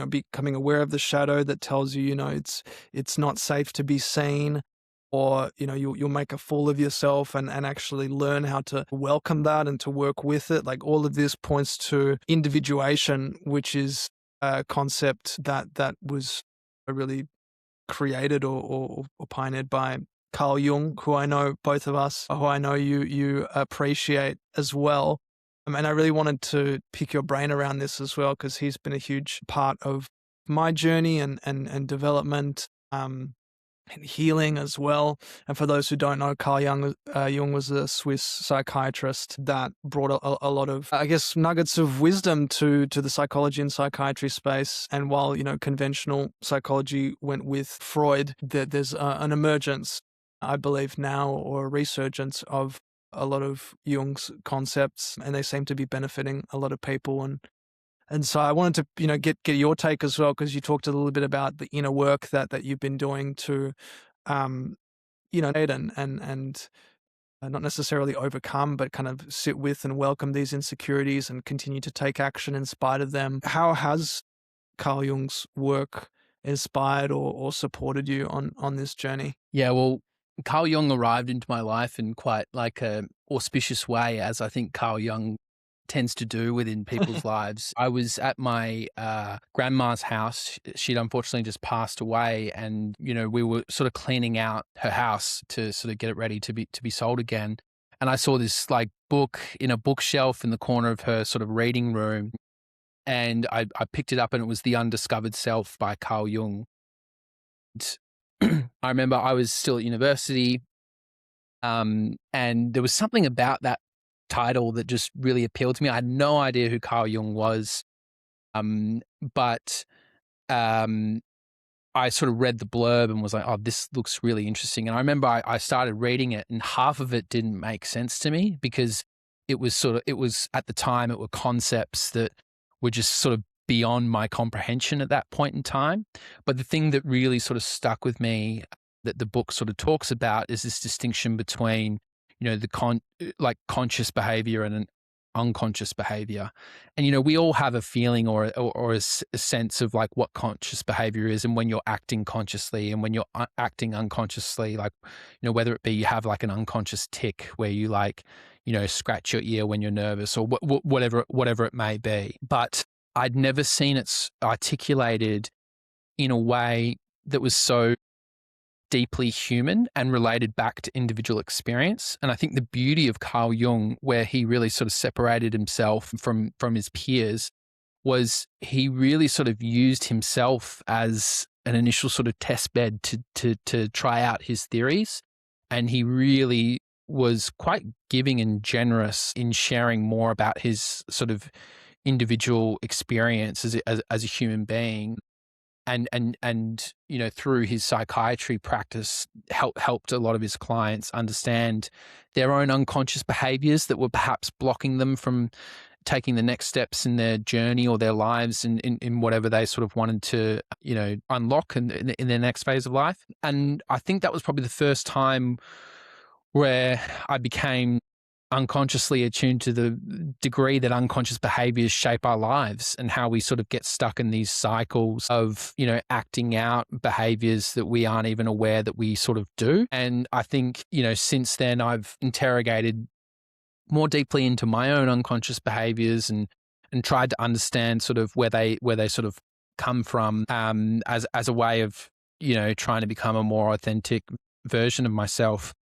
becoming aware of the shadow that tells you, it's not safe to be seen, or you'll make a fool of yourself and actually learn how to welcome that and to work with it. Like all of this points to individuation, which is a concept that was really created or pioneered by Carl Jung, who I know both of us, who I know you appreciate as well. And I really wanted to pick your brain around this as well, because he's been a huge part of my journey and development, and healing as well. And for those who don't know, Carl Jung was a Swiss psychiatrist that brought a lot of, I guess, nuggets of wisdom to the psychology and psychiatry space. And while, conventional psychology went with Freud, there's an emergence, I believe now, or a resurgence of a lot of Jung's concepts, and they seem to be benefiting a lot of people. And so I wanted to, get your take as well, because you talked a little bit about the inner work that you've been doing to, and not necessarily overcome, but kind of sit with and welcome these insecurities and continue to take action in spite of them. How has Carl Jung's work inspired or supported you on this journey? Yeah, well, Carl Jung arrived into my life in quite like a auspicious way, as I think Carl Jung tends to do within people's lives. I was at my grandma's house. She'd unfortunately just passed away, and we were sort of cleaning out her house to sort of get it ready to be sold again. And I saw this like book in a bookshelf in the corner of her sort of reading room, and I picked it up, and it was The Undiscovered Self by Carl Jung. I remember I was still at university, and there was something about that title that just really appealed to me. I had no idea who Carl Jung was, but I sort of read the blurb and was like, oh, this looks really interesting. And I remember I started reading it, and half of it didn't make sense to me, because it was at the time, it were concepts that were just sort of beyond my comprehension at that point in time. But the thing that really sort of stuck with me that the book sort of talks about is this distinction between the conscious behavior and an unconscious behavior. And, we all have a feeling or a sense of like what conscious behavior is, and when you're acting consciously and when you're acting unconsciously, like, whether it be you have like an unconscious tick where you like, scratch your ear when you're nervous, or whatever it may be. But I'd never seen it articulated in a way that was so deeply human and related back to individual experience. And I think the beauty of Carl Jung, where he really sort of separated himself from his peers, was he really sort of used himself as an initial sort of test bed to try out his theories. And he really was quite giving and generous in sharing more about his sort of individual experience as a human being. And through his psychiatry practice, helped a lot of his clients understand their own unconscious behaviors that were perhaps blocking them from taking the next steps in their journey or their lives in whatever they sort of wanted to, unlock in their next phase of life. And I think that was probably the first time where I became unconsciously attuned to the degree that unconscious behaviors shape our lives and how we sort of get stuck in these cycles of, acting out behaviors that we aren't even aware that we sort of do. And I think, since then I've interrogated more deeply into my own unconscious behaviors and tried to understand sort of where they sort of come from, as a way of, trying to become a more authentic version of myself.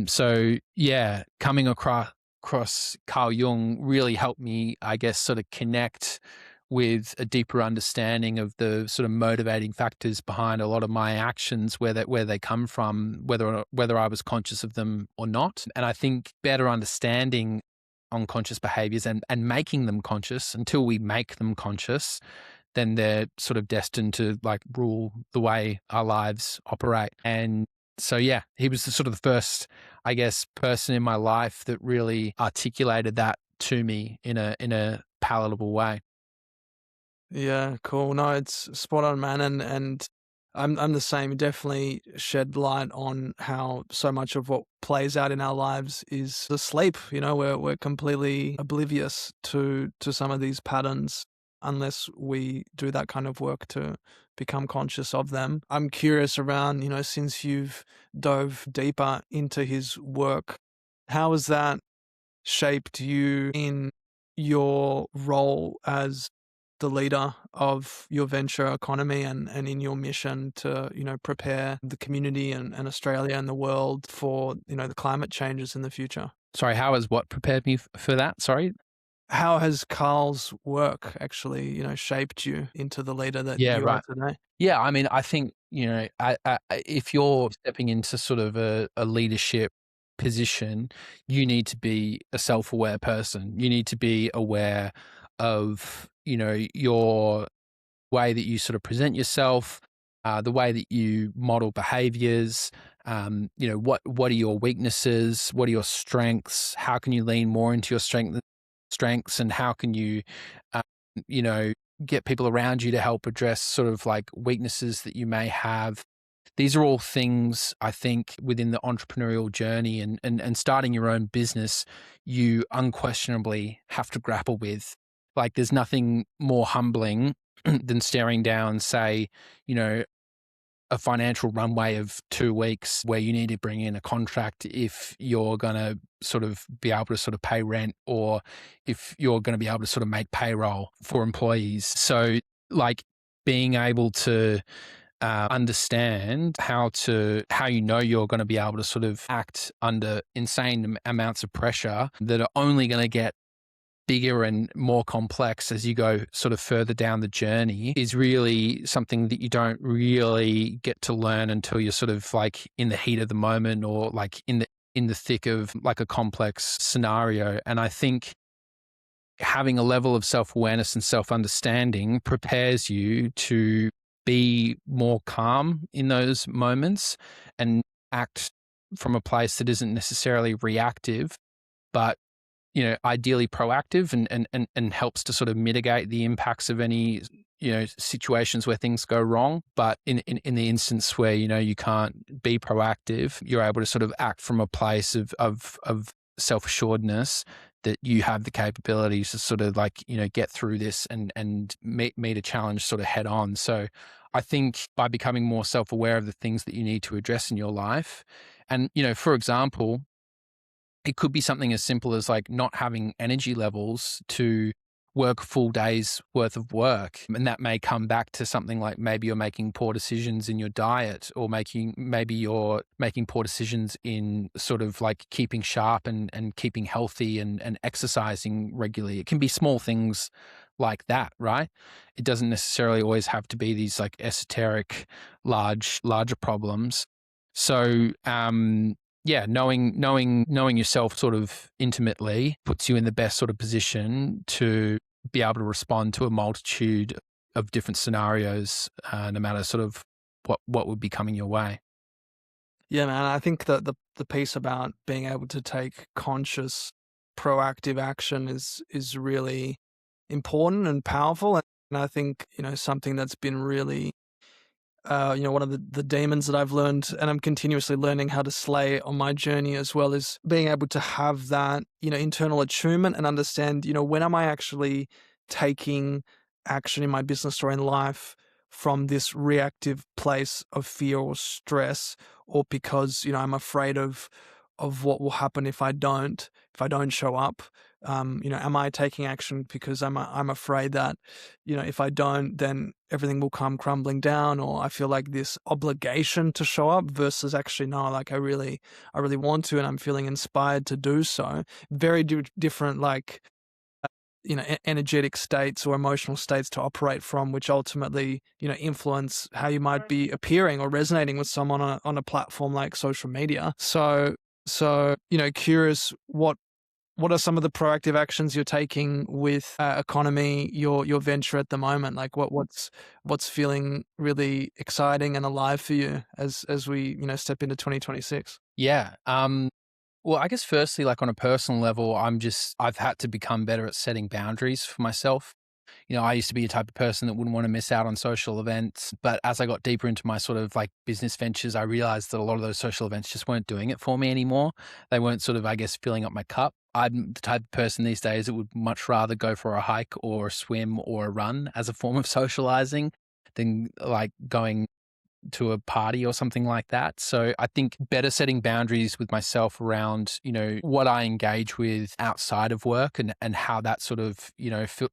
So yeah, coming across Carl Jung really helped me, I guess, sort of connect with a deeper understanding of the sort of motivating factors behind a lot of my actions, where they come from, whether I was conscious of them or not. And I think better understanding unconscious behaviors and making them conscious, until we make them conscious, then they're sort of destined to like rule the way our lives operate. And so, yeah, he was the sort of the first, I guess, person in my life that really articulated that to me in a palatable way. Yeah, cool. No, it's spot on, man. And I'm the same. It definitely shed light on how so much of what plays out in our lives is asleep. We're completely oblivious to some of these patterns unless we do that kind of work to become conscious of them. I'm curious around, since you've dove deeper into his work, how has that shaped you in your role as the leader of your venture economy and in your mission to, prepare the community and Australia and the world for, the climate changes in the future? Sorry, how has what prepared me for that? Sorry. How has Carl's work actually, shaped you into the leader that Yeah, you are right. today? Yeah, I mean, I think, if you're stepping into sort of a leadership position, you need to be a self-aware person. You need to be aware of, your way that you sort of present yourself, the way that you model behaviors. What are your weaknesses? What are your strengths? How can you lean more into your strengths, and how can you, um, you know, get people around you to help address sort of like weaknesses that you may have. These are all things I think within the entrepreneurial journey and starting your own business, you unquestionably have to grapple with. Like there's nothing more humbling than staring down, say, you know, a financial runway of 2 weeks where you need to bring in a contract if you're going to sort of be able to sort of pay rent, or if you're going to be able to sort of make payroll for employees. So like being able to understand how you're going to be able to sort of act under insane amounts of pressure that are only going to get bigger and more complex as you go sort of further down the journey is really something that you don't really get to learn until you're sort of like in the heat of the moment, or like in the thick of like a complex scenario. And I think having a level of self-awareness and self-understanding prepares you to be more calm in those moments and act from a place that isn't necessarily reactive, but ideally proactive, and helps to sort of mitigate the impacts of any, situations where things go wrong. But in the instance where, you can't be proactive, you're able to sort of act from a place of self-assuredness that you have the capabilities to sort of like, get through this and meet a challenge sort of head on. So I think by becoming more self-aware of the things that you need to address in your life, and, for example, it could be something as simple as like not having energy levels to work a full day's worth of work. And that may come back to something like maybe you're making poor decisions in your diet, or maybe you're making poor decisions in sort of like keeping sharp and keeping healthy and exercising regularly. It can be small things like that, right? It doesn't necessarily always have to be these like esoteric, larger problems. So, yeah, knowing yourself sort of intimately puts you in the best sort of position to be able to respond to a multitude of different scenarios, no matter sort of what would be coming your way. Yeah, man. I think that the piece about being able to take conscious, proactive action is really important and powerful. And I think, something that's been really one of the demons that I've learned and I'm continuously learning how to slay on my journey as well, is being able to have that, internal attunement and understand, when am I actually taking action in my business or in life from this reactive place of fear or stress, or because, I'm afraid of what will happen if I don't show up. Am I taking action because I'm afraid that, if I don't, then everything will come crumbling down, or I feel like this obligation to show up, versus actually, no, like I really want to, and I'm feeling inspired to do so. Very different, like, energetic states or emotional states to operate from, which ultimately, influence how you might be appearing or resonating with someone on a platform like social media. So, curious, what are some of the proactive actions you're taking with economy, your venture at the moment? Like what's feeling really exciting and alive for you as we, step into 2026? Yeah. Well, I guess firstly, like on a personal level, I've had to become better at setting boundaries for myself. I used to be a type of person that wouldn't want to miss out on social events. But as I got deeper into my sort of like business ventures, I realized that a lot of those social events just weren't doing it for me anymore. They weren't sort of, I guess, filling up my cup. I'm the type of person these days that would much rather go for a hike or a swim or a run as a form of socializing than like going to a party or something like that. So I think better setting boundaries with myself around, what I engage with outside of work, and how that sort of,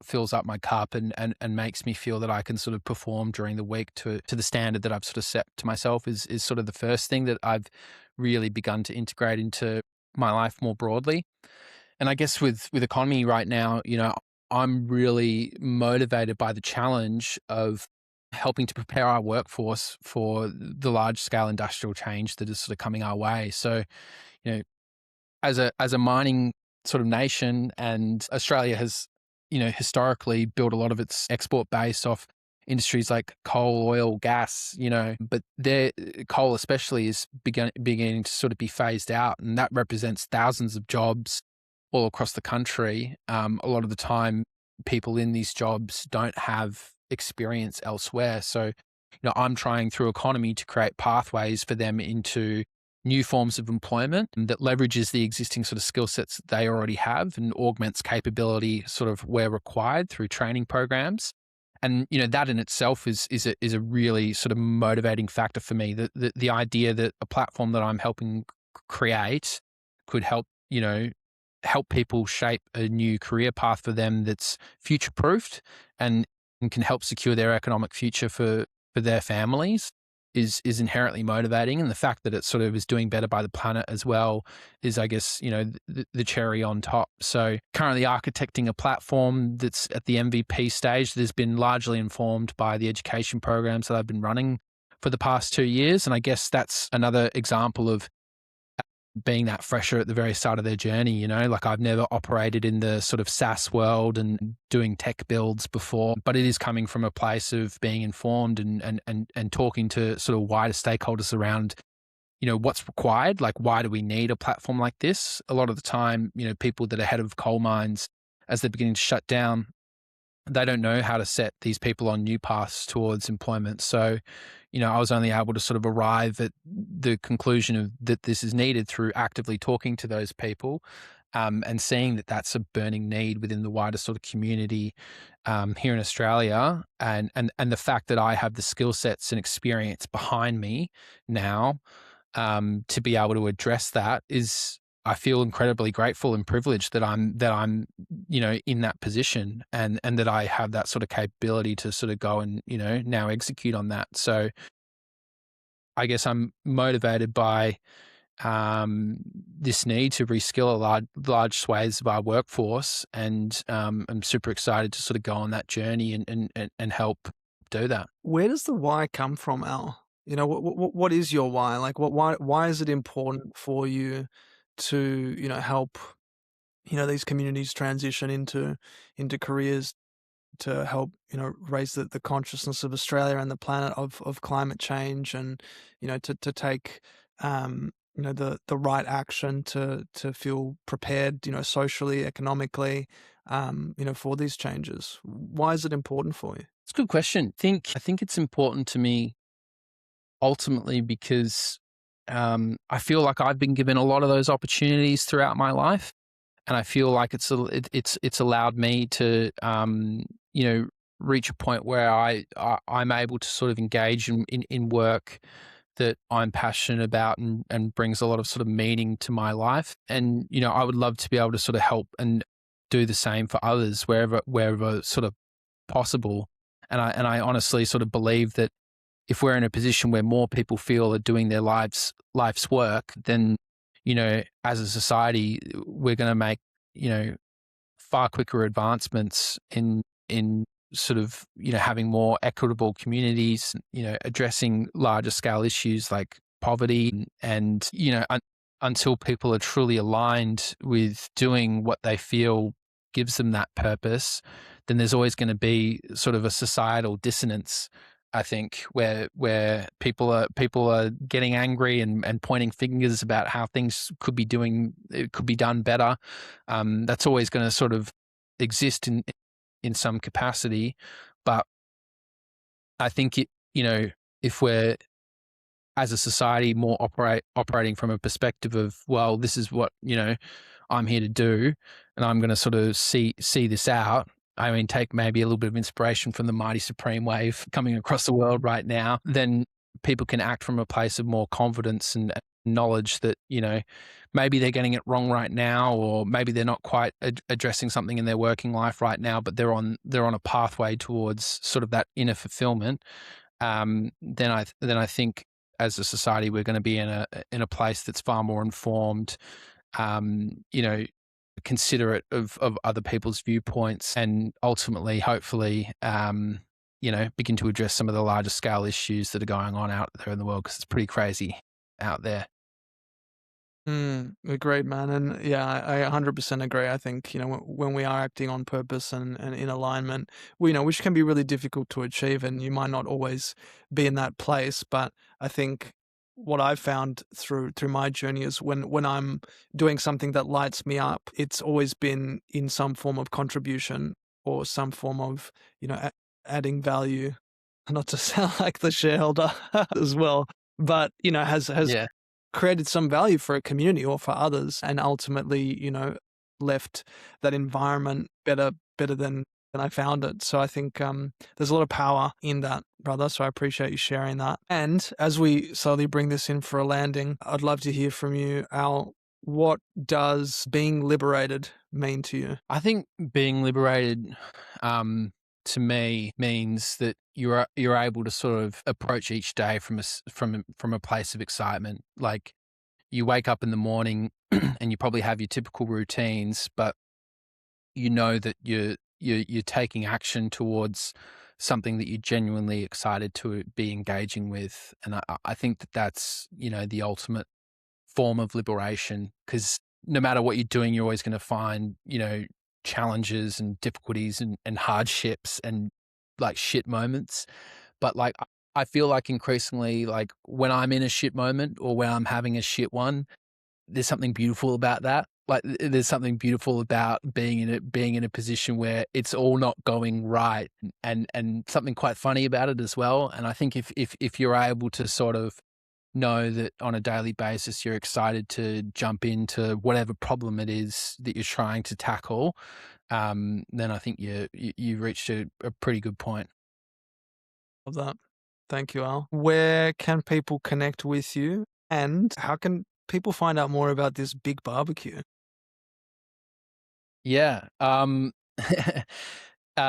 fills up my cup and makes me feel that I can sort of perform during the week to the standard that I've sort of set to myself is sort of the first thing that I've really begun to integrate into my life more broadly. And I guess with economy right now, I'm really motivated by the challenge of helping to prepare our workforce for the large scale industrial change that is sort of coming our way. So, you know, as a mining sort of nation, and Australia has, historically built a lot of its export base off industries like coal, oil, gas, but their coal especially is beginning to sort of be phased out, and that represents thousands of jobs all across the country. A lot of the time, people in these jobs don't have experience elsewhere. So, I'm trying through economy to create pathways for them into new forms of employment that leverages the existing sort of skill sets that they already have and augments capability sort of where required through training programs. And, that in itself is a really sort of motivating factor for me. The idea that a platform that I'm helping create could help people shape a new career path for them that's future proofed and can help secure their economic future for their families is inherently motivating. And the fact that it sort of is doing better by the planet as well is, I guess, the cherry on top. So currently architecting a platform that's at the MVP stage that has been largely informed by the education programs that I've been running for the past 2 years. And I guess that's another example of being that fresher at the very start of their journey, like I've never operated in the sort of SaaS world and doing tech builds before, but it is coming from a place of being informed and talking to sort of wider stakeholders around, what's required, like why do we need a platform like this? A lot of the time, people that are head of coal mines, as they're beginning to shut down, they don't know how to set these people on new paths towards employment. So, I was only able to sort of arrive at the conclusion of that this is needed through actively talking to those people, and seeing that that's a burning need within the wider sort of community here in Australia, and the fact that I have the skill sets and experience behind me now to be able to address that is I feel incredibly grateful and privileged that I'm, in that position, and that I have that sort of capability to sort of go and, now execute on that. So I guess I'm motivated by this need to reskill large swathes of our workforce, and I'm super excited to sort of go on that journey and help do that. Where does the why come from, Al? You know, what is your why? Like, why is it important for you to, help, these communities transition into careers to help, raise the consciousness of Australia and the planet of climate change, and, to take, the right action to feel prepared, socially, economically, for these changes? Why is it important for you? It's a good question. I think it's important to me ultimately because I feel like I've been given a lot of those opportunities throughout my life, and I feel like it's allowed me to you know reach a point where I'm able to sort of engage in work that I'm passionate about, and brings a lot of sort of meaning to my life. And I would love to be able to sort of help and do the same for others wherever sort of possible. And I honestly sort of believe that if we're in a position where more people feel are doing their life's work, then as a society, we're going to make far quicker advancements in sort of having more equitable communities, addressing larger scale issues like poverty, and until people are truly aligned with doing what they feel gives them that purpose, then there's always going to be sort of a societal dissonance, I think, where people are getting angry and pointing fingers about how things it could be done better. That's always going to sort of exist in some capacity, but I think if we're as a society more operating from a perspective of, well, this is what I'm here to do, and I'm going to sort of see this out. I mean, take maybe a little bit of inspiration from the mighty supreme wave coming across the world right now, then people can act from a place of more confidence and knowledge that maybe they're getting it wrong right now, or maybe they're not quite addressing something in their working life right now, but they're on a pathway towards sort of that inner fulfillment. Then I think as a society we're going to be in a place that's far more informed, you know, considerate of other people's viewpoints, and ultimately, hopefully, begin to address some of the larger scale issues that are going on out there in the world, because it's pretty crazy out there. Agreed, man. And yeah, I 100% agree. I think, when we are acting on purpose and in alignment, which can be really difficult to achieve, and you might not always be in that place. But I think what I've found through my journey is when I'm doing something that lights me up, it's always been in some form of contribution or some form of, adding value. Not to sound like the shareholder as well, but has Yeah. created some value for a community or for others, and ultimately, left that environment better than I found it. So I think there's a lot of power in that, brother. So I appreciate you sharing that. And as we slowly bring this in for a landing, I'd love to hear from you, Al. What does being liberated mean to you? I think being liberated, to me, means that you're able to sort of approach each day from a place of excitement. Like, you wake up in the morning and you probably have your typical routines, but you know that you're taking action towards something that you're genuinely excited to be engaging with. And I think that that's the ultimate form of liberation, because no matter what you're doing, you're always going to find challenges and difficulties and hardships and like shit moments. But like, I feel like increasingly, like, when I'm in a shit moment or when I'm having a shit one, there's something beautiful about that. Like, there's something beautiful about being in a position where it's all not going right, and something quite funny about it as well. And I think if you're able to sort of know that on a daily basis you're excited to jump into whatever problem it is that you're trying to tackle, then I think you've reached a pretty good point. Love that. Thank you, Al. Where can people connect with you, and how can people find out more about this big barbecue? Yeah.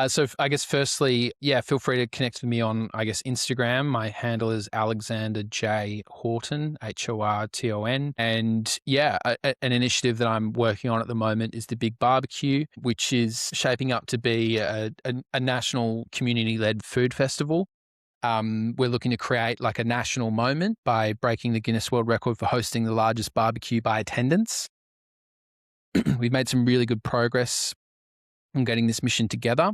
So I guess firstly, yeah, feel free to connect with me on, I guess, Instagram. My handle is Alexander J Horton, Horton. And yeah, an initiative that I'm working on at the moment is the Big Barbecue, which is shaping up to be a national community-led food festival. We're looking to create like a national moment by breaking the Guinness World Record for hosting the largest barbecue by attendance. We've made some really good progress on getting this mission together.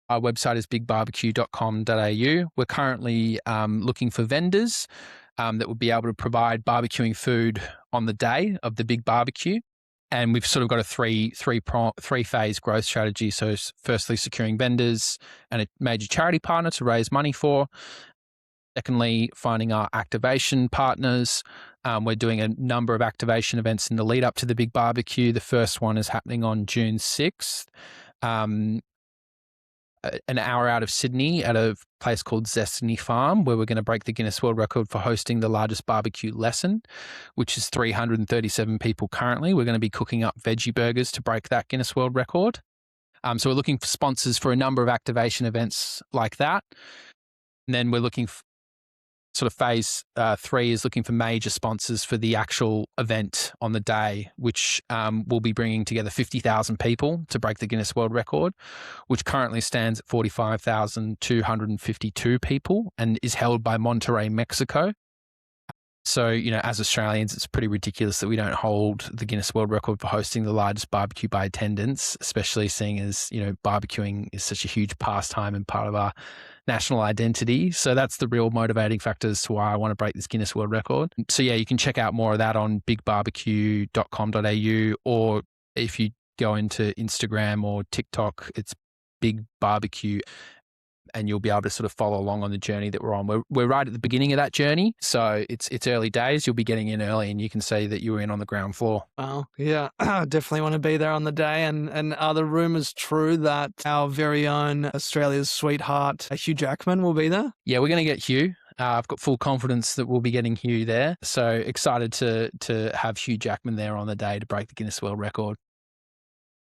Our website is bigbarbecue.com.au. We're currently looking for vendors that would be able to provide barbecuing food on the day of the big barbecue. And we've sort of got a three-phase growth strategy. So firstly, securing vendors and a major charity partner to raise money for. Secondly, finding our activation partners. We're doing a number of activation events in the lead up to the big barbecue. The first one is happening on June 6th, an hour out of Sydney at a place called Zestiny Farm, where we're going to break the Guinness World Record for hosting the largest barbecue lesson, which is 337 people currently. We're going to be cooking up veggie burgers to break that Guinness World Record. So we're looking for sponsors for a number of activation events like that. And then we're looking for sort of phase 3 is looking for major sponsors for the actual event on the day, which will be bringing together 50,000 people to break the Guinness World Record, which currently stands at 45,252 people and is held by Monterrey, Mexico. So, as Australians, it's pretty ridiculous that we don't hold the Guinness World Record for hosting the largest barbecue by attendance, especially seeing as, barbecuing is such a huge pastime and part of our national identity. So that's the real motivating factor as to why I want to break this Guinness World Record. So yeah, you can check out more of that on bigbarbecue.com.au, or if you go into Instagram or TikTok, it's Big Barbecue, and you'll be able to sort of follow along on the journey that we're on. We're right at the beginning of that journey, so it's early days. You'll be getting in early, and you can see that you were in on the ground floor. Wow, yeah, definitely want to be there on the day. And are the rumours true that our very own Australia's sweetheart, Hugh Jackman, will be there? Yeah, we're going to get Hugh. I've got full confidence that we'll be getting Hugh there. So excited to have Hugh Jackman there on the day to break the Guinness World Record.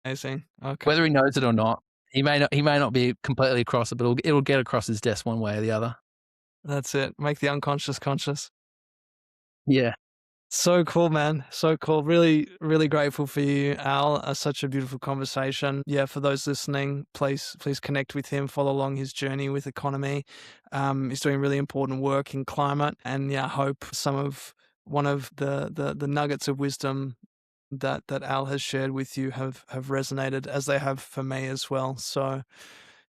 Amazing. Okay. Whether he knows it or not, he may not be completely across it, but it'll get across his desk one way or the other. That's it. Make the unconscious conscious. Yeah. So cool, man. So cool. Really, really grateful for you, Al. Such a beautiful conversation. Yeah, for those listening, please connect with him, follow along his journey with economy. He's doing really important work in climate, and yeah, I hope one of the nuggets of wisdom that Al has shared with you have resonated as they have for me as well. So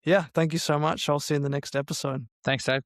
yeah, thank you so much. I'll see you in the next episode. Thanks, Dave.